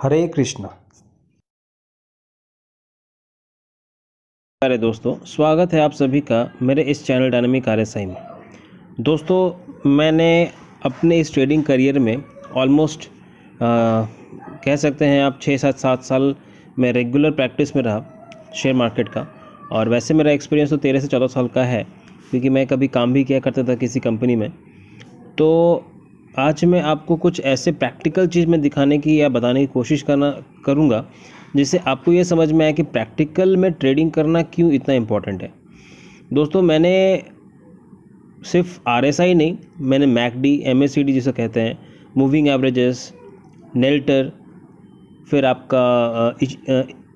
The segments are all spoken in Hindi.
हरे कृष्णा। अरे दोस्तों, स्वागत है आप सभी का मेरे इस चैनल डायनामिक RSI में। दोस्तों, मैंने अपने इस ट्रेडिंग करियर में ऑलमोस्ट कह सकते हैं आप 6-7 साल मैं रेगुलर प्रैक्टिस में रहा शेयर मार्केट का। और वैसे मेरा एक्सपीरियंस तो 13 से 14 साल का है, क्योंकि मैं कभी काम भी किया करता था किसी कंपनी में। तो आज मैं आपको कुछ ऐसे प्रैक्टिकल चीज़ में दिखाने की या बताने की कोशिश करूँगा जिससे आपको ये समझ में आए कि प्रैक्टिकल में ट्रेडिंग करना क्यों इतना इम्पोर्टेंट है। दोस्तों, मैंने सिर्फ RSI नहीं, मैंने MACD, MACD जिसे कहते हैं, मूविंग एवरेजेस, नेल्टर, फिर आपका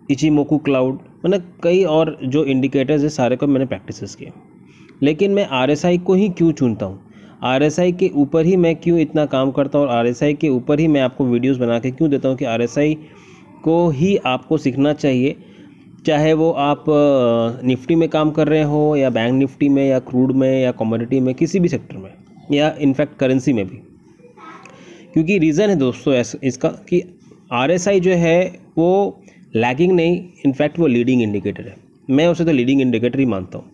इचिमोकू क्लाउड, मतलब कई और जो इंडिकेटर्स है सारे को मैंने प्रैक्टिसेस किए। लेकिन मैं RSI को ही क्यों चुनता हूँ, RSI के ऊपर ही मैं क्यों इतना काम करता हूँ और RSI के ऊपर ही मैं आपको वीडियोस बना के क्यों देता हूँ कि RSI को ही आपको सीखना चाहिए, चाहे वो आप निफ्टी में काम कर रहे हो या बैंक निफ्टी में या क्रूड में या कमोडिटी में, किसी भी सेक्टर में, या इनफैक्ट करेंसी में भी। क्योंकि रीज़न है दोस्तों इसका कि RSI जो है वो लैगिंग नहीं, इनफैक्ट वो लीडिंग इंडिकेटर है। मैं उसे तो लीडिंग इंडिकेटर ही मानता हूँ।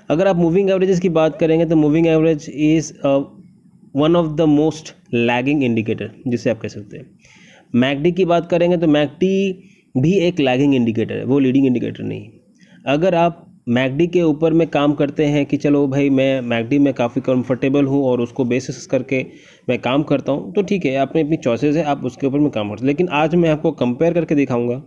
अगर आप मूविंग एवरेजेस की बात करेंगे तो moving average is one of the most lagging indicator जिसे आप कह सकते हैं। MACD की बात करेंगे तो MACD भी एक लैगिंग इंडिकेटर है, वो लीडिंग इंडिकेटर नहीं। अगर आप MACD के ऊपर में काम करते हैं कि चलो भाई मैं MACD में काफ़ी कंफर्टेबल हूँ और उसको बेसिस करके मैं काम करता हूँ, तो ठीक है, आपने अपनी चॉइसेस है, आप उसके ऊपर में काम करते हैं। लेकिन आज मैं आपको कंपेयर करके दिखाऊंगा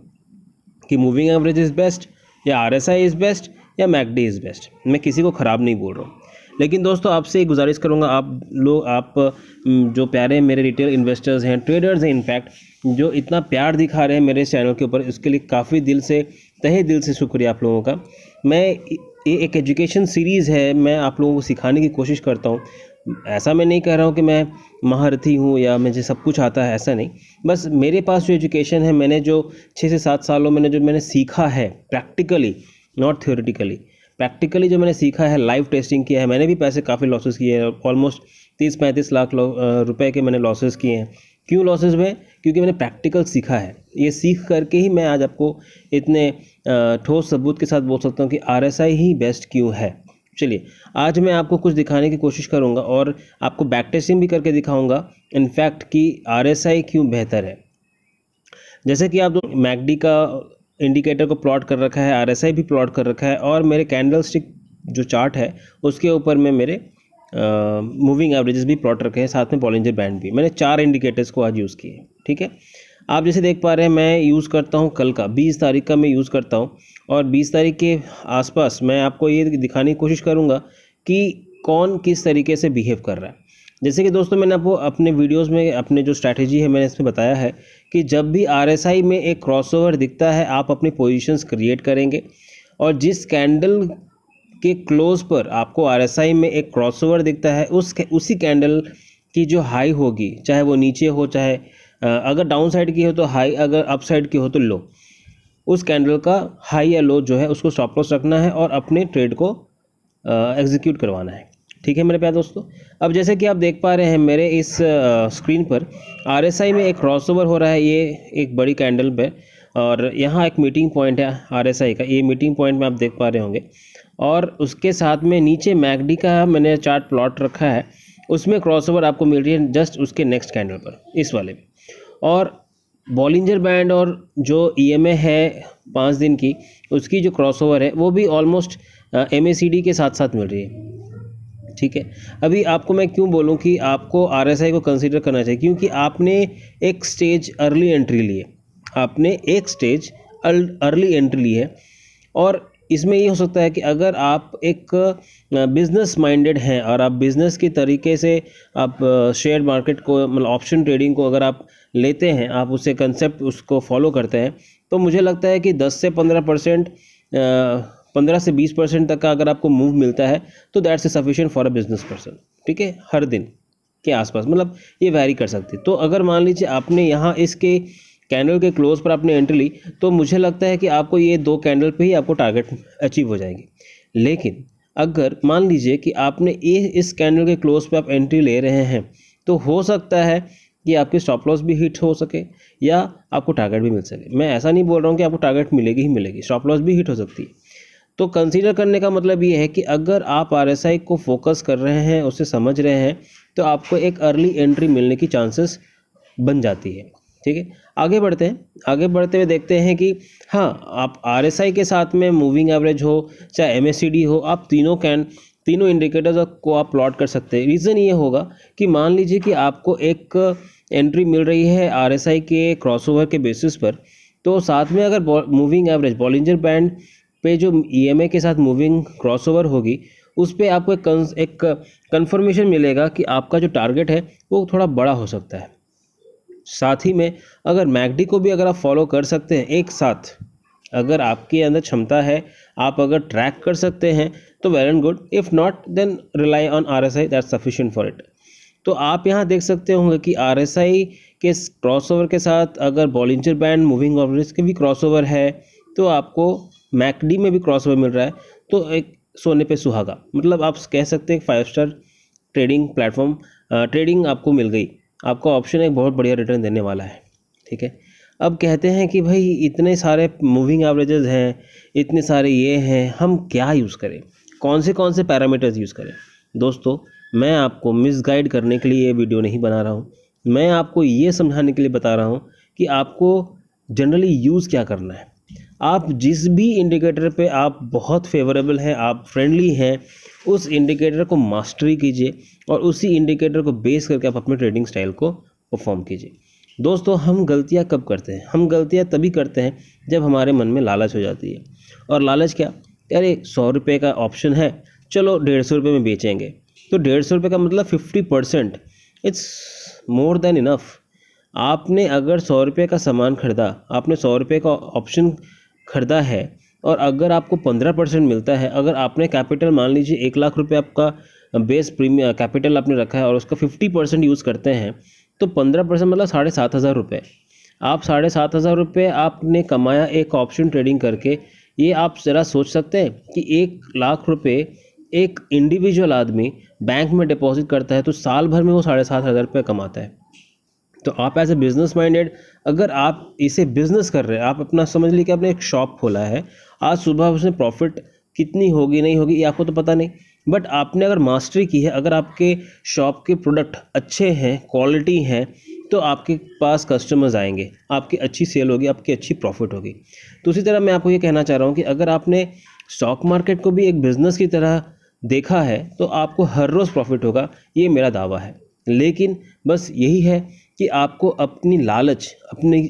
कि मूविंग एवरेज इज़ बेस्ट या RSI इज़ बेस्ट या MACD इज़ बेस्ट। मैं किसी को ख़राब नहीं बोल रहा हूँ, लेकिन दोस्तों आपसे एक गुजारिश करूँगा, आप जो प्यारे मेरे रिटेल इन्वेस्टर्स हैं, ट्रेडर्स हैं, इनफैक्ट जो इतना प्यार दिखा रहे हैं मेरे चैनल के ऊपर, इसके लिए काफ़ी तहे दिल से शुक्रिया आप लोगों का। ये एक एजुकेशन सीरीज़ है, मैं आप लोगों को सिखाने की कोशिश करता हूँ। ऐसा मैं नहीं कह रहा हूँ कि मैं महारथी हूँ या मुझे सब कुछ आता है, ऐसा नहीं। बस मेरे पास जो एजुकेशन है, मैंने जो 6 से 7 सालों में जो मैंने सीखा है प्रैक्टिकली, नॉट थ्योरेटिकली, प्रैक्टिकली जो मैंने सीखा है, लाइव टेस्टिंग किया है। मैंने भी पैसे काफ़ी लॉसेस किए हैं, ऑलमोस्ट 30-35 लाख रुपए के मैंने लॉसेस किए हैं। क्यों लॉसेस हुए? क्योंकि मैंने प्रैक्टिकल सीखा है। ये सीख करके ही मैं आज आपको इतने ठोस सबूत के साथ बोल सकता हूँ कि RSI ही बेस्ट क्यों है। चलिए, आज मैं आपको कुछ दिखाने की कोशिश करूँगा और आपको बैक टेस्टिंग भी करके दिखाऊँगा इनफैक्ट कि RSI क्यों बेहतर है। जैसे कि आप MACD का इंडिकेटर को प्लॉट कर रखा है, RSI भी प्लॉट कर रखा है, और मेरे कैंडल स्टिक जो चार्ट है उसके ऊपर में मेरे मूविंग एवरेजेस भी प्लॉट रखे हैं, साथ में बॉलिंजर बैंड भी। मैंने 4 इंडिकेटर्स को आज यूज़ किए, ठीक है। आप जैसे देख पा रहे हैं, मैं यूज़ करता हूँ कल का 20 तारीख का मैं यूज़ करता हूँ, और 20 तारीख के आसपास मैं आपको ये दिखाने की कोशिश करूँगा कि कौन किस तरीके से बिहेव कर रहा है। जैसे कि दोस्तों, मैंने आपको अपने वीडियोस में अपने जो स्ट्रैटेजी है मैंने इसमें बताया है कि जब भी RSI में एक क्रॉसओवर दिखता है, आप अपनी पोजीशंस क्रिएट करेंगे, और जिस कैंडल के क्लोज पर आपको RSI में एक क्रॉसओवर दिखता है, उसी कैंडल की जो हाई होगी, चाहे वो नीचे हो, चाहे अगर डाउन साइड की हो तो हाई, अगर अप साइड की हो तो लो, उस कैंडल का हाई या लो जो है उसको स्टॉप लॉस रखना है और अपने ट्रेड को एग्जीक्यूट करवाना है। ठीक है मेरे प्यारे दोस्तों। अब जैसे कि आप देख पा रहे हैं मेरे इस स्क्रीन पर RSI में एक क्रॉसओवर हो रहा है, ये एक बड़ी कैंडल पे, और यहाँ एक मीटिंग पॉइंट है RSI का, ये मीटिंग पॉइंट में आप देख पा रहे होंगे। और उसके साथ में नीचे MACD का मैंने चार्ट प्लॉट रखा है, उसमें क्रॉसओवर आपको मिल रही है जस्ट उसके नेक्स्ट कैंडल पर, इस वाले में। और बॉलिंजर बैंड और जो EMA है 5 दिन की, उसकी जो क्रॉसओवर है वो भी ऑलमोस्ट MACD के साथ साथ मिल रही है, ठीक है। अभी आपको मैं क्यों बोलूं कि आपको RSI को कंसीडर करना चाहिए, क्योंकि आपने एक स्टेज अर्ली एंट्री ली है, आपने एक स्टेज अर्ली एंट्री ली है। और इसमें ये हो सकता है कि अगर आप एक बिज़नेस माइंडेड हैं और आप बिज़नेस के तरीके से आप शेयर मार्केट को, मतलब ऑप्शन ट्रेडिंग को अगर आप लेते हैं, आप उसे कंसेप्ट उसको फॉलो करते हैं, तो मुझे लगता है कि 10 से 15%, 15 से 20% तक का अगर आपको मूव मिलता है तो that's a sufficient for a business person, ठीक है। हर दिन के आसपास, मतलब ये वैरी कर सकती है। तो अगर मान लीजिए आपने यहाँ इसके कैंडल के क्लोज पर आपने एंट्री ली, तो मुझे लगता है कि आपको ये 2 कैंडल पे ही आपको टारगेट अचीव हो जाएगी। लेकिन अगर मान लीजिए कि आपने इस कैंडल के क्लोज पे आप एंट्री ले रहे हैं, तो हो सकता है कि आपकी स्टॉप लॉस भी हिट हो सके या आपको टारगेट भी मिल सके। मैं ऐसा नहीं बोल रहा हूँ कि आपको टारगेट मिलेगी ही मिलेगी, स्टॉप लॉस भी हिट हो सकती है। तो कंसीडर करने का मतलब ये है कि अगर आप RSI को फोकस कर रहे हैं, उसे समझ रहे हैं, तो आपको एक अर्ली एंट्री मिलने की चांसेस बन जाती है। ठीक है, आगे बढ़ते हैं। आगे बढ़ते हुए देखते हैं कि हाँ, आप RSI के साथ में मूविंग एवरेज हो चाहे MACD हो, आप तीनों इंडिकेटर्स को आप प्लॉट कर सकते हैं। रीज़न ये होगा कि मान लीजिए कि आपको एक एंट्री मिल रही है RSI के क्रॉसओवर के बेसिस पर, तो साथ में अगर मूविंग एवरेज बॉलिंजर बैंड पे जो EMA के साथ मूविंग क्रॉसओवर होगी, उस पर आपको एक कंफर्मेशन मिलेगा कि आपका जो टारगेट है वो थोड़ा बड़ा हो सकता है। साथ ही में अगर मैकडी को भी अगर आप फॉलो कर सकते हैं एक साथ, अगर आपके अंदर क्षमता है, आप अगर ट्रैक कर सकते हैं तो well and good, if not then rely on RSI, that's sufficient for it. तो आप यहाँ देख सकते होंगे कि RSI के क्रॉसओवर के साथ अगर बॉलिंजर बैंड मूविंग एवरेज के भी क्रॉसओवर है, तो आपको मैकडी में भी क्रॉसओवर मिल रहा है, तो एक सोने पे सुहागा, मतलब आप कह सकते हैं 5 स्टार ट्रेडिंग प्लेटफॉर्म ट्रेडिंग आपको मिल गई। आपका ऑप्शन एक बहुत बढ़िया रिटर्न देने वाला है। ठीक है, अब कहते हैं कि भाई इतने सारे मूविंग एवरेजेस हैं, इतने सारे ये हैं, हम क्या यूज़ करें, कौन से पैरामीटर्स यूज़ करें। दोस्तों, मैं आपको मिसगाइड करने के लिए ये वीडियो नहीं बना रहा हूँ, मैं आपको ये समझाने के लिए बता रहा हूँ कि आपको जनरली यूज़ क्या करना है। आप जिस भी इंडिकेटर पे आप बहुत फेवरेबल हैं, आप फ्रेंडली हैं, उस इंडिकेटर को मास्टरी कीजिए और उसी इंडिकेटर को बेस करके आप अपने ट्रेडिंग स्टाइल को परफॉर्म कीजिए। दोस्तों, हम गलतियां कब करते हैं? हम गलतियां तभी करते हैं जब हमारे मन में लालच हो जाती है। और लालच क्या? अरे 100 रुपये का ऑप्शन है, चलो 150 रुपये में बेचेंगे। तो 150 रुपये का मतलब 50%, इट्स मोर देन इनफ। आपने अगर 100 रुपये का सामान खरीदा, आपने 100 रुपये का ऑप्शन खरीदा है और अगर आपको 15% मिलता है, अगर आपने कैपिटल मान लीजिए 1 लाख रुपये आपका बेस प्रीमियम कैपिटल आपने रखा है और उसका 50% यूज़ करते हैं, तो 15% मतलब 7,500 रुपये। आप 7,500 रुपये आपने कमाया एक ऑप्शन ट्रेडिंग करके। ये आप ज़रा सोच सकते हैं कि 1 लाख रुपये एक इंडिविजुअल आदमी बैंक में डिपॉजिट करता है तो साल भर में वो 7,500 रुपये कमाता है। तो आप एज ए बिजनेस माइंडेड, अगर आप इसे बिजनेस कर रहे हैं, आप अपना समझ लीजिए कि आपने एक शॉप खोला है, आज सुबह उसमें प्रॉफिट कितनी होगी नहीं होगी ये आपको तो पता नहीं, बट आपने अगर मास्टरी की है, अगर आपके शॉप के प्रोडक्ट अच्छे हैं, क्वालिटी हैं, तो आपके पास कस्टमर्स आएंगे, आपकी अच्छी सेल होगी, आपकी अच्छी प्रॉफिट होगी। तो उसी तरह मैं आपको ये कहना चाह रहा हूँ कि अगर आपने स्टॉक मार्केट को भी एक बिज़नेस की तरह देखा है तो आपको हर रोज़ प्रॉफिट होगा, ये मेरा दावा है। लेकिन बस यही है कि आपको अपनी लालच,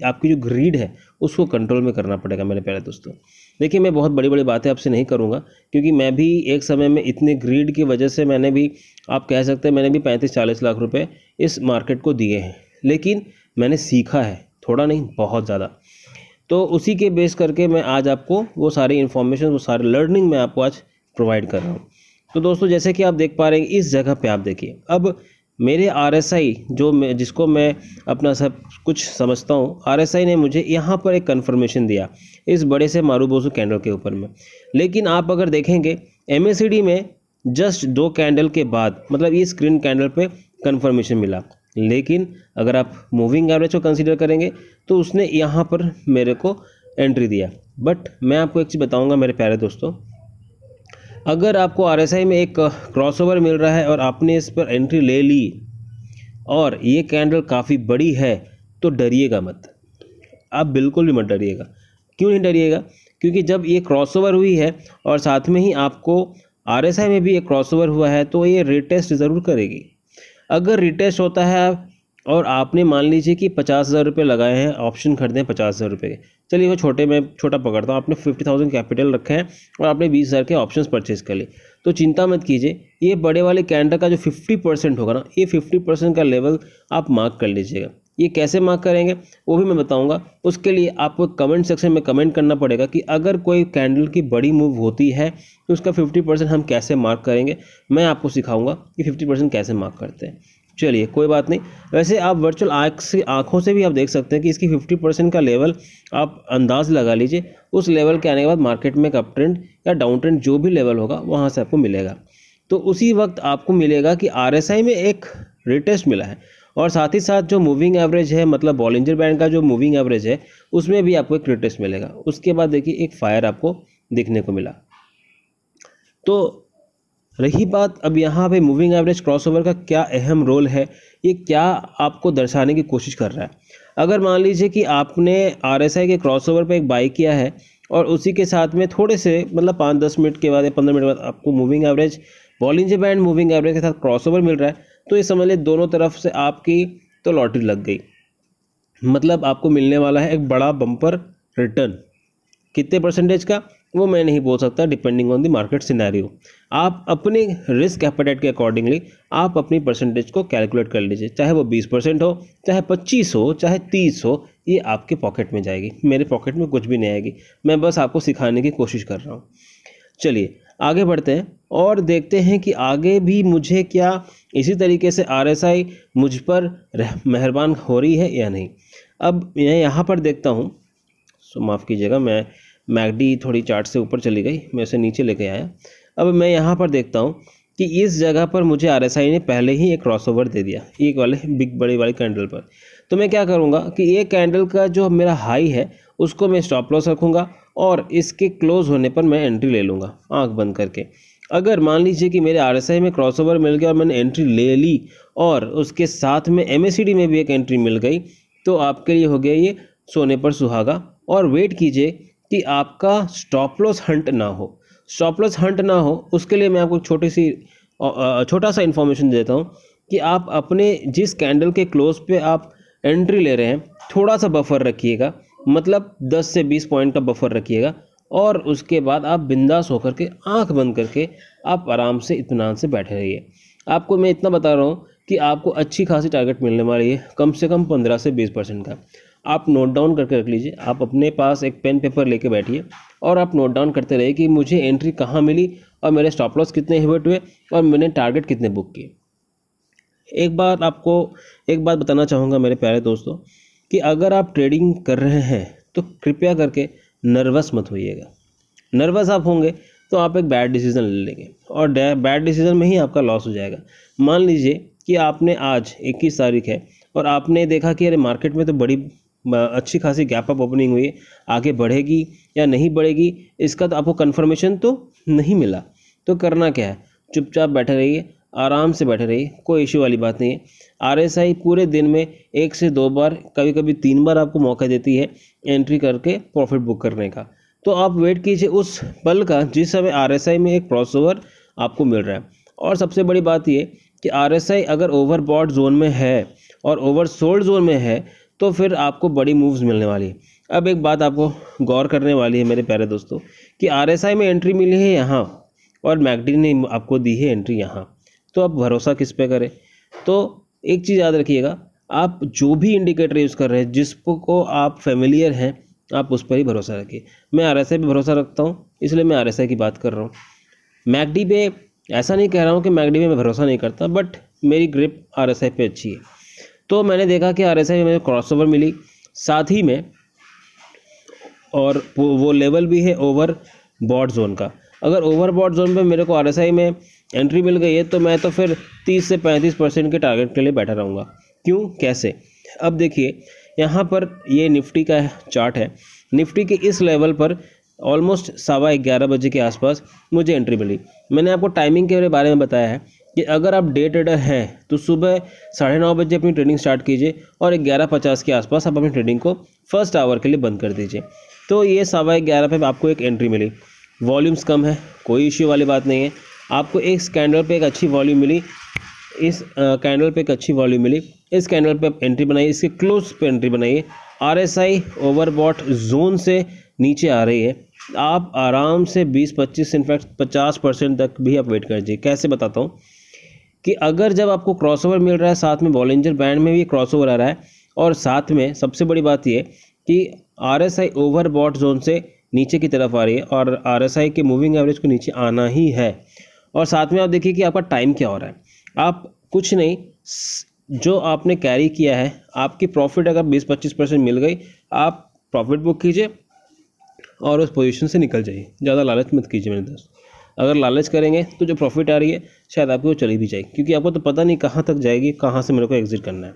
आपकी जो ग्रीड है उसको कंट्रोल में करना पड़ेगा मेरे प्यारे दोस्तों। देखिए, मैं बहुत बड़ी बड़ी बातें आपसे नहीं करूँगा, क्योंकि मैं भी एक समय में इतने ग्रीड की वजह से मैंने भी, आप कह सकते हैं मैंने भी 35-40 लाख रुपए इस मार्केट को दिए हैं। लेकिन मैंने सीखा है, थोड़ा नहीं बहुत ज़्यादा। तो उसी के बेस करके मैं आज आपको वो सारी इन्फॉर्मेशन, वो सारे लर्निंग मैं आपको आज प्रोवाइड कर रहा हूँ। तो दोस्तों, जैसे कि आप देख पा रहे हैं, इस जगह पे आप देखिए, अब मेरे RSI जिसको मैं अपना सब कुछ समझता हूँ, RSI ने मुझे यहाँ पर एक कन्फर्मेशन दिया इस बड़े से मारूबोजू कैंडल के ऊपर में। लेकिन आप अगर देखेंगे MACD में जस्ट 2 कैंडल के बाद, मतलब ये स्क्रीन कैंडल पे कन्फर्मेशन मिला। लेकिन अगर आप मूविंग एवरेज को कंसीडर करेंगे तो उसने यहाँ पर मेरे को एंट्री दिया। बट मैं आपको एक चीज़ बताऊँगा मेरे प्यारे दोस्तों, अगर आपको RSI में एक क्रॉसओवर मिल रहा है और आपने इस पर एंट्री ले ली और ये कैंडल काफ़ी बड़ी है, तो डरिएगा मत, आप बिल्कुल भी मत डरिएगा। क्यों नहीं डरिएगा? क्योंकि जब ये क्रॉसओवर हुई है और साथ में ही आपको RSI में भी एक क्रॉसओवर हुआ है, तो ये रीटेस्ट ज़रूर करेगी। अगर रीटेस्ट होता है और आपने मान लीजिए कि 50,000 रुपये लगाए हैं, ऑप्शन खरीदे हैं 50,000 रुपये के, चलिए वो छोटा पकड़ता हूँ, आपने 50,000 कैपिटल रखे हैं और आपने 20,000 के ऑप्शंस परचेज कर लिए, तो चिंता मत कीजिए, ये बड़े वाले कैंडल का जो 50% होगा ना, ये 50% का लेवल आप मार्क कर लीजिएगा। ये कैसे मार्क करेंगे वो भी मैं बताऊंगा। उसके लिए आपको कमेंट सेक्शन में कमेंट करना पड़ेगा कि अगर कोई कैंडल की बड़ी मूव होती है तो उसका 50% हम कैसे मार्क करेंगे। मैं आपको सिखाऊंगा कि 50% कैसे मार्क करते हैं। चलिए, कोई बात नहीं। वैसे आप वर्चुअल आँखों से भी आप देख सकते हैं कि इसकी 50% का लेवल आप अंदाज़ लगा लीजिए। उस लेवल के आने के बाद मार्केट में एक अप ट्रेंड या डाउन ट्रेंड जो भी लेवल होगा वहाँ से आपको मिलेगा। तो उसी वक्त आपको मिलेगा कि RSI में एक रिटेस्ट मिला है और साथ ही साथ जो मूविंग एवरेज है, मतलब बॉलिंजर बैंड का जो मूविंग एवरेज है, उसमें भी आपको एक रिट्रेस मिलेगा। उसके बाद देखिए एक फायर आपको दिखने को मिला। तो रही बात अब यहाँ पे मूविंग एवरेज क्रॉसओवर का क्या अहम रोल है, ये क्या आपको दर्शाने की कोशिश कर रहा है। अगर मान लीजिए कि आपने RSI के क्रॉसओवर पे एक बाई किया है और उसी के साथ में थोड़े से मतलब 5-10 मिनट के बाद या 15 मिनट बाद आपको moving average, Bollinger band moving average के साथ क्रॉसओवर मिल रहा है, तो ये समझ लें दोनों तरफ से आपकी तो लॉटरी लग गई। मतलब आपको मिलने वाला है एक बड़ा बम्पर रिटर्न। कितने परसेंटेज का वो मैं नहीं बोल सकता, depending on the market scenario. आप अपने रिस्क एपेटाइट के अकॉर्डिंगली आप अपनी परसेंटेज को कैलकुलेट कर लीजिए, चाहे वो 20% हो, चाहे 25 हो, चाहे 30 हो, ये आपके पॉकेट में जाएगी। मेरे पॉकेट में कुछ भी नहीं आएगी, मैं बस आपको सिखाने की कोशिश कर रहा हूँ। चलिए आगे बढ़ते हैं और देखते हैं कि आगे भी मुझे क्या इसी तरीके से RSI मुझ पर मेहरबान हो रही है या नहीं। अब मैं यहाँ पर देखता हूँ, माफ़ कीजिएगा, मैं मैकडी थोड़ी चार्ट से ऊपर चली गई, मैं उसे नीचे लेके आया। अब मैं यहाँ पर देखता हूँ कि इस जगह पर मुझे RSI ने पहले ही एक क्रॉसओवर दे दिया, एक वाले बिग बड़ी वाली कैंडल पर। तो मैं क्या करूँगा कि ये कैंडल का जो मेरा हाई है उसको मैं स्टॉप लॉस रखूँगा और इसके क्लोज होने पर मैं एंट्री ले लूँगा आँख बंद करके। अगर मान लीजिए कि मेरे RSI में क्रॉसओवर मिल गया और मैंने एंट्री ले ली और उसके साथ में MACD में भी एक एंट्री मिल गई, तो आपके लिए हो गया ये सोने पर सुहागा। और वेट कीजिए कि आपका स्टॉप लॉस हंट ना हो। स्टॉप लॉस हंट ना हो उसके लिए मैं आपको छोटा सा इन्फॉर्मेशन देता हूँ कि आप अपने जिस कैंडल के क्लोज पे आप एंट्री ले रहे हैं थोड़ा सा बफर रखिएगा, मतलब 10 से 20 पॉइंट का बफर रखिएगा और उसके बाद आप बिंदास होकर के आंख बंद करके आप आराम से इत्मीनान से बैठे रहिए। आपको मैं इतना बता रहा हूँ कि आपको अच्छी खासी टारगेट मिलने वाली है, कम से कम 15 से 20% का। आप नोट डाउन करके रख लीजिए, आप अपने पास एक पेन पेपर लेके बैठिए और आप नोट डाउन करते रहिए कि मुझे एंट्री कहाँ मिली और मेरे स्टॉप लॉस कितने हिट हुए और मैंने टारगेट कितने बुक किए। एक बात बताना चाहूँगा मेरे प्यारे दोस्तों कि अगर आप ट्रेडिंग कर रहे हैं तो कृपया करके नर्वस मत होइएगा। नर्वस आप होंगे तो आप एक बैड डिसीज़न ले लेंगे और बैड डिसीज़न में ही आपका लॉस हो जाएगा। मान लीजिए कि आपने आज 21 तारीख है और आपने देखा कि अरे मार्केट में तो बड़ी अच्छी खासी गैप अप ओपनिंग हुई, आगे बढ़ेगी या नहीं बढ़ेगी इसका तो आपको कन्फर्मेशन तो नहीं मिला। तो करना क्या है, चुपचाप बैठे रहिए, आराम से बैठे रहिए, कोई इश्यू वाली बात नहीं है। RSI पूरे दिन में 1 से 2 बार, कभी कभी 3 बार आपको मौका देती है एंट्री करके प्रॉफिट बुक करने का। तो आप वेट कीजिए उस पल का जिस समय RSI में एक क्रॉसओवर आपको मिल रहा है। और सबसे बड़ी बात ये कि RSI अगर ओवरबॉट जोन में है और ओवरसोल्ड जोन में है तो फिर आपको बड़ी मूव्स मिलने वाली है। अब एक बात आपको गौर करने वाली है मेरे प्यारे दोस्तों कि RSI में एंट्री मिली है यहाँ और मैकडी ने आपको दी है एंट्री यहाँ, तो आप भरोसा किस पे करें। तो एक चीज़ याद रखिएगा, आप जो भी इंडिकेटर यूज़ कर रहे हैं जिसको आप फेमिलियर हैं आप उस पर ही भरोसा रखिए। मैं RSI पे भरोसा रखता हूँ इसलिए मैं RSI की बात कर रहा हूँ। मैकडी पे ऐसा नहीं कह रहा हूँ कि मैकडी पे मैं भरोसा नहीं करता, बट मेरी ग्रिप RSI पे अच्छी है। तो मैंने देखा कि RSI में मुझे क्रॉसओवर मिली, साथ ही में और वो लेवल भी है ओवर बॉट जोन का। अगर ओवर बॉट जोन पे मेरे को RSI में एंट्री मिल गई है तो मैं तो फिर 30 से 35% के टारगेट के लिए बैठा रहूँगा। क्यों, कैसे? अब देखिए यहाँ पर ये निफ्टी का चार्ट है। निफ्टी के इस लेवल पर ऑलमोस्ट 11:15 बजे के आसपास मुझे एंट्री मिली। मैंने आपको टाइमिंग के बारे में बताया है कि अगर आप डे ट्रेडर हैं तो सुबह 9:30 बजे अपनी ट्रेडिंग स्टार्ट कीजिए और 11:50 के आसपास आप अपनी ट्रेडिंग को फर्स्ट आवर के लिए बंद कर दीजिए। तो ये 11:15 पे आपको एक एंट्री मिली, वॉल्यूम्स कम है, कोई इश्यू वाली बात नहीं है। आपको इस कैंडल पे एक अच्छी वॉल्यूम मिली, इस कैंडल पे एक अच्छी वॉल्यूम मिली, इस कैंडल पे एंट्री बनाइए, इसके क्लोज पे एंट्री बनाइए। RSI ओवरबॉट जोन से नीचे आ रही है, आप आराम से 20-25 इनफैक्ट 50% तक भी आप वेट करिए। कैसे बताता हूँ कि अगर जब आपको क्रॉसओवर मिल रहा है, साथ में बॉलिंजर बैंड में भी क्रॉसओवर आ रहा है और साथ में सबसे बड़ी बात ये कि RSI ओवरबॉट जोन से नीचे की तरफ आ रही है और RSI के मूविंग एवरेज को नीचे आना ही है। और साथ में आप देखिए कि आपका टाइम क्या हो रहा है, आप कुछ नहीं, जो आपने कैरी किया है आपकी प्रॉफिट अगर 20-25% मिल गई, आप प्रॉफिट बुक कीजिए और उस पोजीशन से निकल जाइए। ज़्यादा लालच मत कीजिए मेरे दोस्त। अगर लालच करेंगे तो जो प्रॉफिट आ रही है शायद आपकी वो चली भी जाए, क्योंकि आपको तो पता नहीं कहाँ तक जाएगी, कहाँ से मेरे को एग्जिट करना है।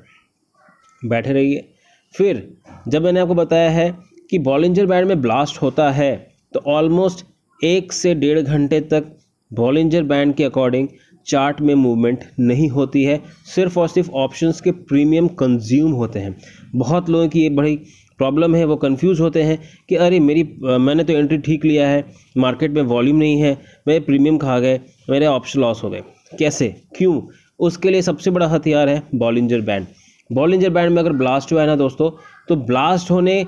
बैठे रहिए। फिर जब मैंने आपको बताया है कि बॉलिंजर बैंड में ब्लास्ट होता है तो ऑलमोस्ट 1 से 1.5 घंटे तक बॉलिंजर बैंड के अकॉर्डिंग चार्ट में मूवमेंट नहीं होती है, सिर्फ और सिर्फ ऑप्शंस के प्रीमियम कंज्यूम होते हैं। बहुत लोगों की ये बड़ी प्रॉब्लम है, वो कंफ्यूज होते हैं कि अरे मैंने तो एंट्री ठीक लिया है, मार्केट में वॉल्यूम नहीं है, मेरे प्रीमियम खा गए, मेरे ऑप्शन लॉस हो गए। कैसे, क्यों? उसके लिए सबसे बड़ा हथियार है बॉलिंजर बैंड। बॉलिंजर बैंड में अगर ब्लास्ट हुआ है ना दोस्तों, तो ब्लास्ट होने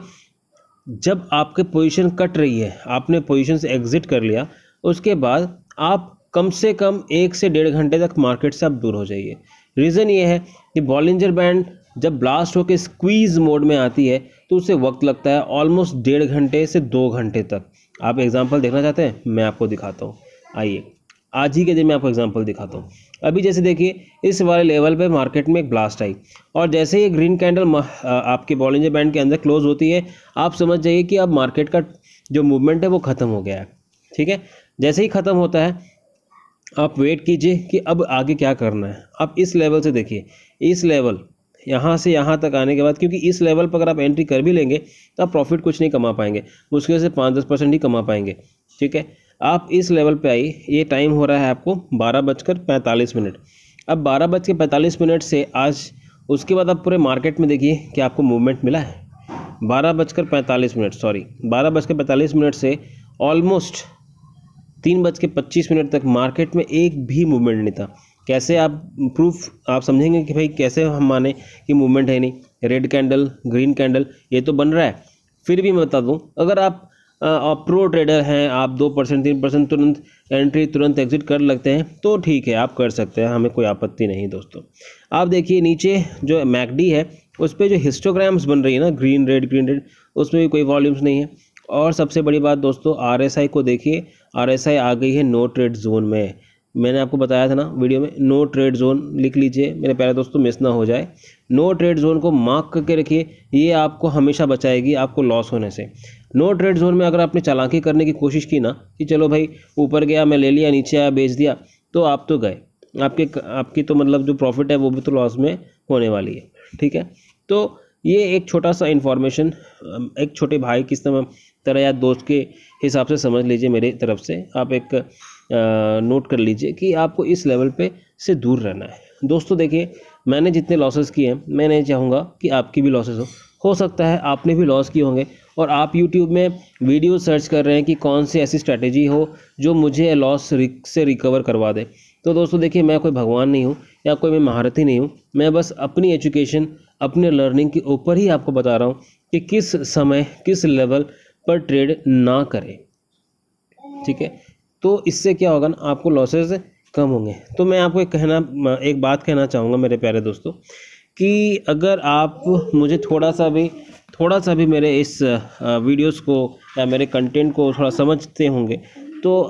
जब आपके पोजीशन कट रही है, आपने पोजीशन से एग्जिट कर लिया, उसके बाद आप कम से कम 1 से 1.5 घंटे तक मार्केट से आप दूर हो जाइए। रीज़न ये है कि बॉलिंजर बैंड जब ब्लास्ट होकर स्क्वीज़ मोड में आती है तो उसे वक्त लगता है ऑलमोस्ट 1.5 घंटे से 2 घंटे तक। आप एग्जांपल देखना चाहते हैं? मैं आपको दिखाता हूँ, आइए आज ही के दिन मैं आपको एग्जांपल दिखाता हूँ। अभी जैसे देखिए, इस वाले लेवल पे मार्केट में एक ब्लास्ट आई और जैसे ही ग्रीन कैंडल आपके बॉलिंजर बैंड के अंदर क्लोज होती है, आप समझ जाइए कि अब मार्केट का जो मूवमेंट है वो ख़त्म हो गया है। ठीक है, जैसे ही ख़त्म होता है आप वेट कीजिए कि अब आगे क्या करना है। आप इस लेवल से देखिए, इस लेवल यहाँ से यहाँ तक आने के बाद, क्योंकि इस लेवल पर अगर आप एंट्री कर भी लेंगे तो आप प्रॉफिट कुछ नहीं कमा पाएंगे, मुश्किल से 5-10% ही कमा पाएंगे। ठीक है, आप इस लेवल पे आइए। ये टाइम हो रहा है आपको 12:45। अब 12:45 से आज उसके बाद आप पूरे मार्केट में देखिए कि आपको मूवमेंट मिला है। 12:45 से ऑलमोस्ट 3:25 तक मार्केट में एक भी मूवमेंट नहीं था। कैसे आप प्रूफ आप समझेंगे कि भाई कैसे हम माने कि मूवमेंट है नहीं? रेड कैंडल, ग्रीन कैंडल ये तो बन रहा है। फिर भी मैं बता दूं, अगर आप प्रो ट्रेडर हैं, आप 2% 3% तुरंत एंट्री तुरंत एग्जिट कर लगते हैं तो ठीक है, आप कर सकते हैं, हमें कोई आपत्ति नहीं दोस्तों। आप देखिए नीचे जो मैकडी है उस पर जो हिस्टोग्राम्स बन रही है ना, ग्रीन रेड, उसमें भी कोई वॉल्यूम्स नहीं है। और सबसे बड़ी बात दोस्तों, RSI को देखिए, RSI आ गई है नो ट्रेड जोन में। मैंने आपको बताया था ना वीडियो में, नो ट्रेड जोन लिख लीजिए मेरे प्यारे दोस्तों, मिस ना हो जाए। नो ट्रेड जोन को मार्क करके रखिए, ये आपको हमेशा बचाएगी आपको लॉस होने से। नो ट्रेड जोन में अगर आपने चालाकी करने की कोशिश की ना कि चलो भाई ऊपर गया मैं ले लिया, नीचे आया बेच दिया, तो आप तो गए, आपकी तो मतलब जो प्रॉफिट है वो भी तो लॉस में होने वाली है। ठीक है, तो ये एक छोटा सा इन्फॉर्मेशन एक छोटे भाई की तरह या दोस्त के हिसाब से समझ लीजिए, मेरे तरफ से आप एक नोट कर लीजिए कि आपको इस लेवल पे से दूर रहना है। दोस्तों देखिए, मैंने जितने लॉसेस किए हैं, मैं नहीं चाहूँगा कि आपकी भी लॉसेस हो सकता है आपने भी लॉस किए होंगे और आप YouTube में वीडियो सर्च कर रहे हैं कि कौन सी ऐसी स्ट्रैटेजी हो जो मुझे लॉस से रिकवर करवा दे। तो दोस्तों देखिए, मैं कोई भगवान नहीं हूँ या कोई मैं महारथी नहीं हूँ, मैं बस अपनी एजुकेशन, अपने लर्निंग के ऊपर ही आपको बता रहा हूँ कि किस समय किस लेवल पर ट्रेड ना करें। ठीक है, तो इससे क्या होगा ना, आपको लॉसेस कम होंगे। तो मैं आपको एक बात कहना चाहूँगा मेरे प्यारे दोस्तों, कि अगर आप मुझे थोड़ा सा भी मेरे इस वीडियोस को या मेरे कंटेंट को थोड़ा समझते होंगे तो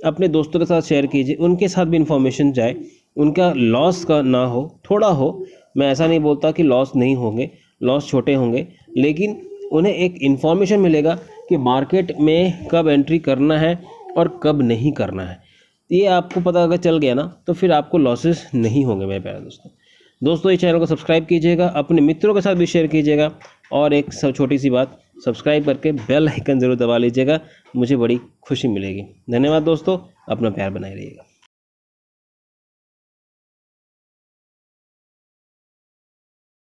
अपने दोस्तों के साथ शेयर कीजिए, उनके साथ भी इन्फॉर्मेशन जाए, उनका लॉस का ना हो, थोड़ा हो। मैं ऐसा नहीं बोलता कि लॉस नहीं होंगे, लॉस छोटे होंगे, लेकिन उन्हें एक इन्फॉर्मेशन मिलेगा कि मार्केट में कब एंट्री करना है और कब नहीं करना है। ये आपको पता अगर चल गया ना तो फिर आपको लॉसेस नहीं होंगे मेरे प्यारे दोस्तों। इस चैनल को सब्सक्राइब कीजिएगा, अपने मित्रों के साथ भी शेयर कीजिएगा और एक छोटी सी बात, सब्सक्राइब करके बेल आइकन ज़रूर दबा लीजिएगा, मुझे बड़ी खुशी मिलेगी। धन्यवाद दोस्तों, अपना प्यार बनाए रहिएगा।